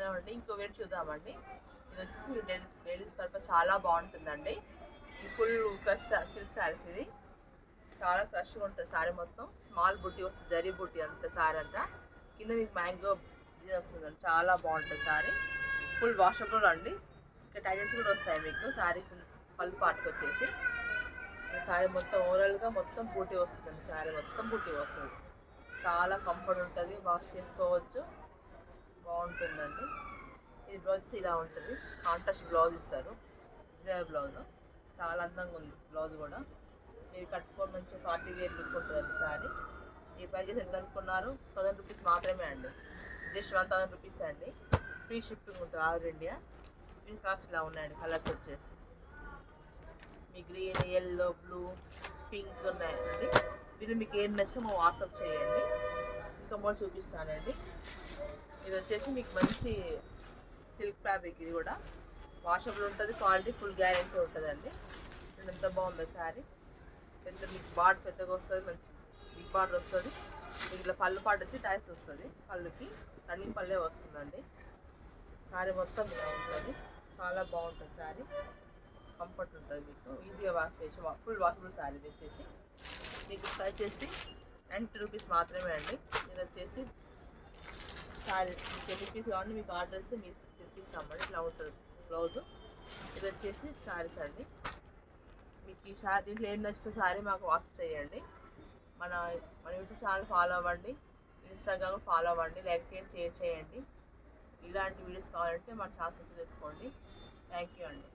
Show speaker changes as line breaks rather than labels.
Hello అండి, ఇంకో వేరు చూద్దామండి. ఇది వచ్చేసి డైలీ పర్పస్ చాలా బాగుంటుందండి. ఇది ఫుల్ క్రష్ సిల్క్ శారీస్. ఇది చాలా క్రష్గా ఉంటుంది శారీ మొత్తం. స్మాల్ బుట్టి వస్తుంది, జరీ బుట్టి అంతా శారీ అంతా. కింద మీకు మ్యాంగో డిజైన్ వస్తుందండి, చాలా బాగుంటుంది శారీ. ఫుల్ వాషబుల్ అండి. ఇంకా టైజెస్ కూడా వస్తాయి మీకు శారీ పళ్ళు పాటుకు వచ్చేసి. శారీ మొత్తం ఓవరాల్గా మొత్తం బూటీ వస్తుంది. శారీ మొత్తం బూటీ వస్తుంది. చాలా కంఫర్ట్ ఉంటుంది, వాష్ చేసుకోవచ్చు, బాగుంటుందండి. ఇది బ్లౌజ్ ఇలా ఉంటుంది, కాంట్రాస్ట్ బ్లౌజ్ ఇస్తారు, డిజైనర్ బ్లౌజ్. చాలా అందంగా ఉంది బ్లౌజ్ కూడా. మీరు కట్టుకొని మంచి పార్టీ వేర్ లుక్ ఉంటుంది సారీ. ఈ ప్రైజెస్ ఎంత అనుకున్నారు? 1000 రూపీస్ మాత్రమే అండి, జస్ట్ 1000 రూపీస్ అండి. ఫ్రీ షిప్పింగ్ ఉంటుంది ఆల్ ఇండియా. మీ కార్స్ ఇలా ఉన్నాయండి, కలర్స్ వచ్చేసి మీ గ్రీన్, ఎల్లో, బ్లూ, పింక్ ఉన్నాయండి. వీళ్ళు మీకు ఏం నచ్చో వాట్సాప్ చేయండి, ఇంకా మోడల్ చూపిస్తానండి. ఇది వచ్చేసి మీకు మంచి సిల్క్ ఫ్యాబ్రిక్. ఇది కూడా వాషబుల్ ఉంటుంది, క్వాలిటీ ఫుల్ గ్యారెంటీ ఉంటుందండి. ఎంత బాగుంది శారీ. పెద్ద మీకు బార్డర్ పెద్దగా వస్తుంది, మంచి బిగ్ బార్డర్ వస్తుంది. ఇట్లా పళ్ళు పాటు వచ్చి టైస్ వస్తుంది, పళ్ళుకి రన్నింగ్ పళ్ళే వస్తుందండి. శారీ మొత్తం ఇలా ఉంటుంది, చాలా బాగుంటుంది శారీ. కంఫర్ట్ ఉంటుంది, మీకు ఈజీగా వాష్ చేసి ఫుల్ వాషబుల్ శారీ. ఇది వచ్చేసి మీకు ప్రైస్ చేసి 90 రూపీస్ మాత్రమే అండి. ఇది వచ్చేసి శారీ మీకు 10 రూపీస్ కావాలి, మీకు ఆర్డర్ ఇస్తే మీకు తెప్పిస్తామండి. ఇట్లా ఉంటుంది బ్లౌజు. ఇది వచ్చేసి శారీస్ అండి. మీకు ఈ దీంట్లో ఏం నచ్చితే శారీ మాకు వాట్సాప్ చేయండి. మన యూట్యూబ్ ఛానల్ ఫాలో అవ్వండి, ఇన్స్టాగ్రామ్ ఫాలో అవ్వండి, లైక్ చేయండి, షేర్ చేయండి. ఇలాంటి వీడియోస్ కావాలంటే మన ఛానల్ సబ్స్క్రైబ్ చేసుకోండి. థ్యాంక్ యూ అండి.